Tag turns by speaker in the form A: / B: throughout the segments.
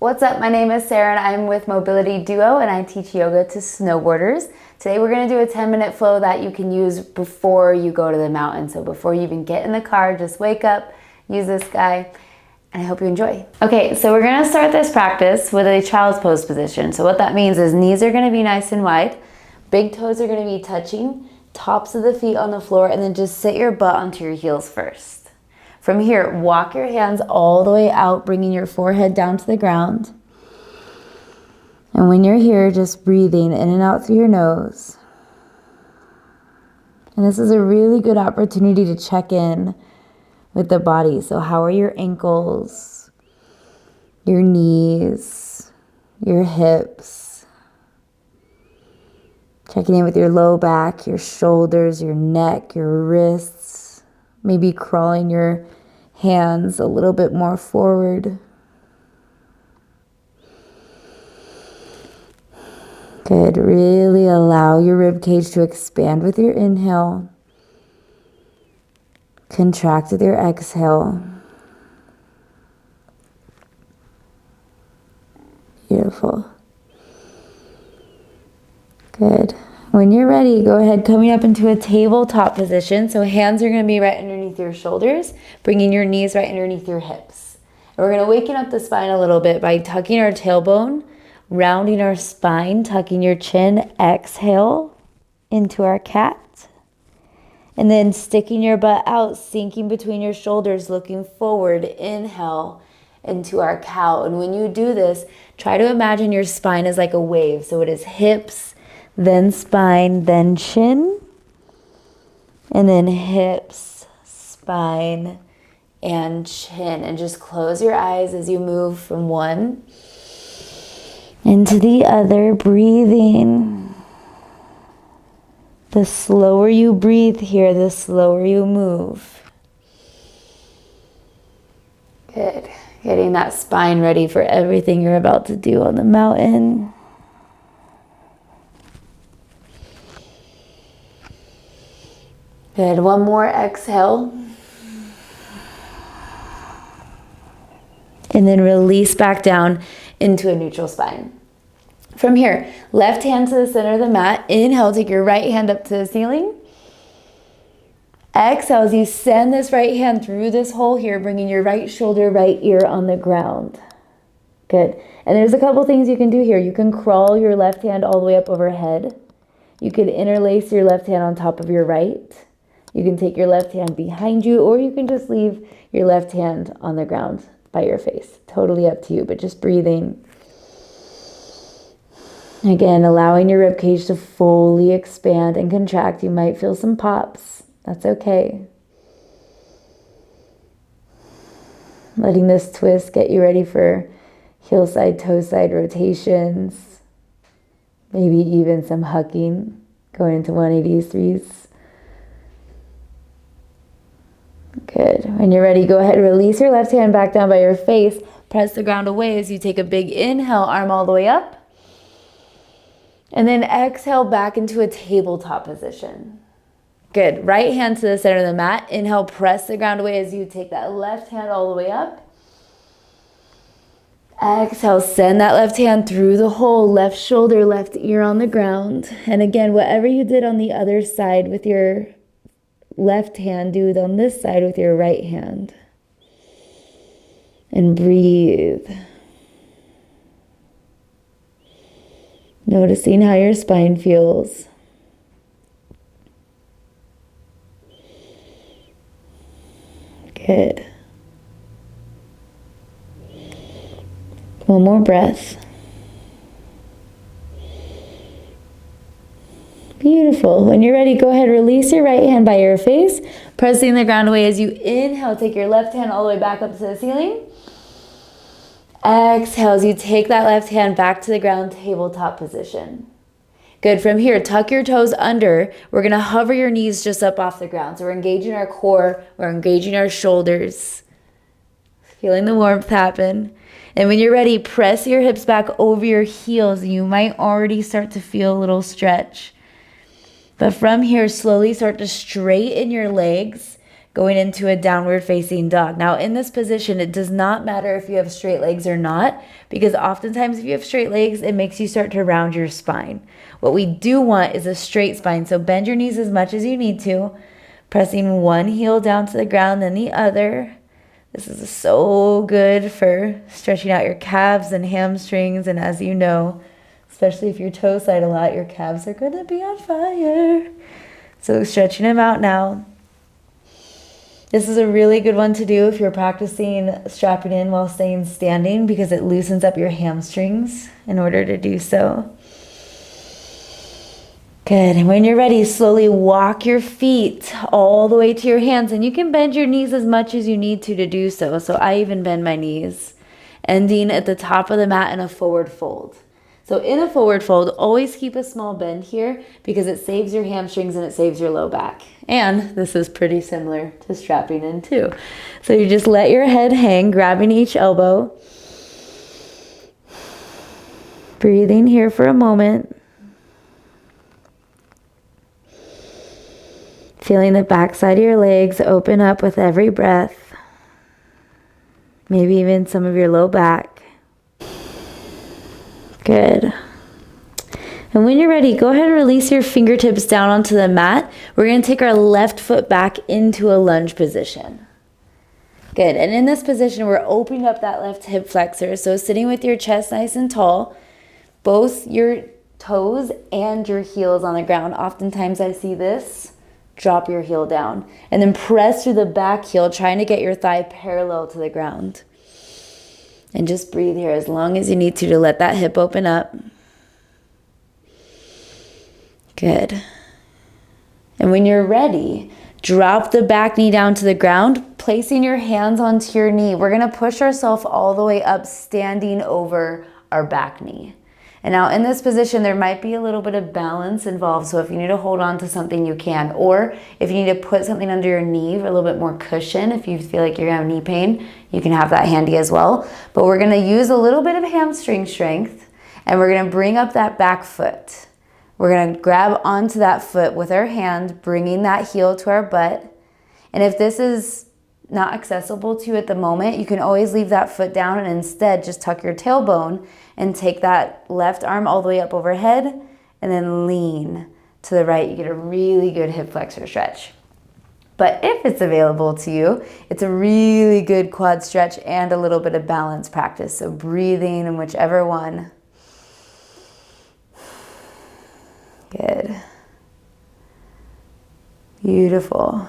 A: What's up? My name is Sarah and I'm with Mobility Duo and I teach yoga to snowboarders. Today we're going to do a 10-minute flow that you can use before you go to the mountain. So before you even get in the car, just wake up, use this guy, and I hope you enjoy. Okay, so we're going to start this practice with a child's pose position. So what that means is knees are going to be nice and wide, big toes are going to be touching, tops of the feet on the floor, and then just sit your butt onto your heels first. From here, walk your hands all the way out, bringing your forehead down to the ground. And when you're here, just breathing in and out through your nose. And this is a really good opportunity to check in with the body. So how are your ankles, your knees, your hips? Checking in with your low back, your shoulders, your neck, your wrists. Maybe crawling your hands a little bit more forward. Good. Really allow your rib cage to expand with your inhale. Contract with your exhale. Beautiful. Good. When you're ready, go ahead, coming up into a tabletop position. So hands are going to be right underneath your shoulders, bringing your knees right underneath your hips. And we're going to waken up the spine a little bit by tucking our tailbone, rounding our spine, tucking your chin, exhale into our cat. And then sticking your butt out, sinking between your shoulders, looking forward, inhale into our cow. And when you do this, try to imagine your spine is like a wave. So it is hips, then spine, then chin, and then hips, spine, and chin. And just close your eyes as you move from one into the other, breathing. The slower you breathe here, the slower you move. Good. Getting that spine ready for everything you're about to do on the mountain. Good. One more exhale. And then release back down into a neutral spine. From here, left hand to the center of the mat. Inhale, take your right hand up to the ceiling. Exhale as you send this right hand through this hole here, bringing your right shoulder, right ear on the ground. Good. And there's a couple things you can do here. You can crawl your left hand all the way up overhead. You could interlace your left hand on top of your right. You can take your left hand behind you, or you can just leave your left hand on the ground by your face. Totally up to you, but just breathing. Again, allowing your rib cage to fully expand and contract. You might feel some pops. That's okay. Letting this twist get you ready for heel side, toe side rotations. Maybe even some hucking, going into 180s, 3s. Good. When you're ready, go ahead and release your left hand back down by your face. Press the ground away as you take a big inhale, arm all the way up. And then exhale back into a tabletop position. Good. Right hand to the center of the mat. Inhale, press the ground away as you take that left hand all the way up. Exhale, send that left hand through the hole, left shoulder, left ear on the ground. And again, whatever you did on the other side with your left hand, do it on this side with your right hand. And breathe. Noticing how your spine feels. Good. One more breath. Beautiful. When you're ready, go ahead, release your right hand by your face, pressing the ground away as you inhale. Take your left hand all the way back up to the ceiling. Exhale as you take that left hand back to the ground, tabletop position. Good. From here, tuck your toes under. We're going to hover your knees just up off the ground. So we're engaging our core. We're engaging our shoulders. Feeling the warmth happen. And when you're ready, press your hips back over your heels. You might already start to feel a little stretch. But from here, slowly start to straighten your legs. going into a downward facing dog. Now in this position, it does not matter if you have straight legs or not, because oftentimes if you have straight legs, it makes you start to round your spine. What we do want is a straight spine. So bend your knees as much as you need to, pressing one heel down to the ground, then the other. This is so good for stretching out your calves and hamstrings. And as you know, especially if you're toe side a lot, your calves are going to be on fire. So stretching them out now. This is a really good one to do if you're practicing strapping in while staying standing, because it loosens up your hamstrings in order to do so. Good. And when you're ready, slowly walk your feet all the way to your hands. And you can bend your knees as much as you need to do so. So I even bend my knees, ending at the top of the mat in a forward fold. So in a forward fold, always keep a small bend here because it saves your hamstrings and it saves your low back. And this is pretty similar to strapping in too. So you just let your head hang, grabbing each elbow. Breathing here for a moment. Feeling the backside of your legs open up with every breath. Maybe even some of your low back. Good. And when you're ready, go ahead and release your fingertips down onto the mat. We're going to take our left foot back into a lunge position. Good. And in this position, we're opening up that left hip flexor. So sitting with your chest nice and tall, both your toes and your heels on the ground. Oftentimes I see this. Drop your heel down. And then press through the back heel, trying to get your thigh parallel to the ground. And just breathe here as long as you need to let that hip open up. Good. And when you're ready, drop the back knee down to the ground, placing your hands onto your knee. We're going to push ourselves all the way up, standing over our back knee. And now in this position, there might be a little bit of balance involved. So if you need to hold on to something, you can. Or if you need to put something under your knee for a little bit more cushion, if you feel like you're going to have knee pain, you can have that handy as well. But we're going to use a little bit of hamstring strength, and we're going to bring up that back foot. We're going to grab onto that foot with our hand, bringing that heel to our butt. And if this is not accessible to you at the moment, you can always leave that foot down and instead just tuck your tailbone and take that left arm all the way up overhead and then lean to the right. You get a really good hip flexor stretch. But if it's available to you, it's a really good quad stretch and a little bit of balance practice. So breathing in whichever one. Good. Beautiful.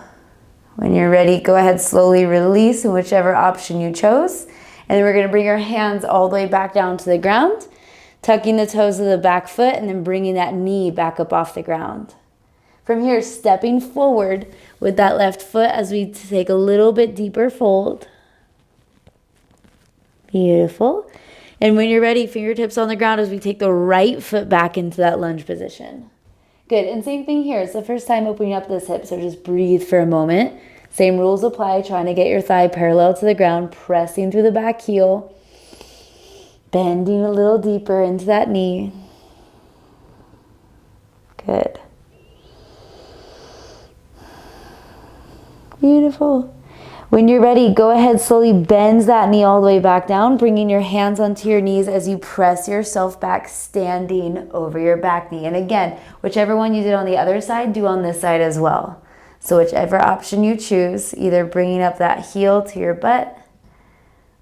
A: When you're ready, go ahead, slowly release in whichever option you chose. And then we're going to bring our hands all the way back down to the ground, tucking the toes of the back foot and then bringing that knee back up off the ground. From here, stepping forward with that left foot as we take a little bit deeper fold. Beautiful. And when you're ready, fingertips on the ground as we take the right foot back into that lunge position. Good. And same thing here. It's the first time opening up this hip, so just breathe for a moment. Same rules apply, trying to get your thigh parallel to the ground, pressing through the back heel, bending a little deeper into that knee. Good. Beautiful. When you're ready, go ahead, slowly bend that knee all the way back down, bringing your hands onto your knees as you press yourself back, standing over your back knee. And again, whichever one you did on the other side, do on this side as well. So whichever option you choose, either bringing up that heel to your butt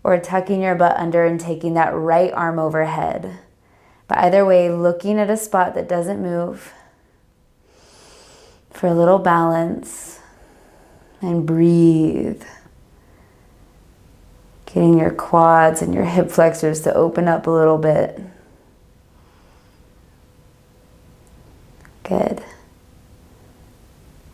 A: or tucking your butt under and taking that right arm overhead. But either way, looking at a spot that doesn't move for a little balance, and breathe. Getting your quads and your hip flexors to open up a little bit. Good.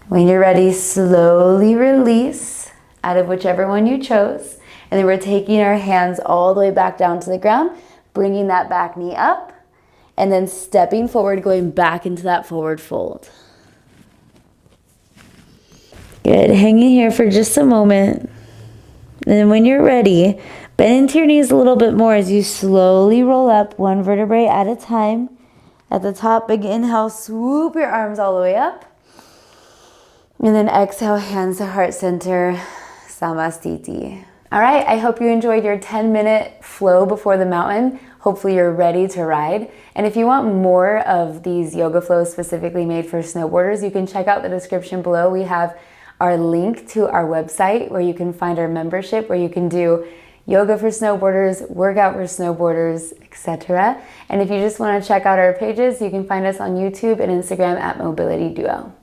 A: When you're ready, slowly release out of whichever one you chose. And then we're taking our hands all the way back down to the ground, bringing that back knee up, and then stepping forward, going back into that forward fold. Good. Hanging here for just a moment. And then when you're ready, bend into your knees a little bit more as you slowly roll up one vertebrae at a time. At the top, big inhale, swoop your arms all the way up. And then exhale, hands to heart center, Samastiti. All right, I hope you enjoyed your 10-minute flow before the mountain. Hopefully you're ready to ride. And if you want more of these yoga flows specifically made for snowboarders, you can check out the description below. We have our link to our website where you can find our membership, where you can do yoga for snowboarders, workout for snowboarders, etc. And if you just want to check out our pages, you can find us on YouTube and Instagram at Mobility Duo.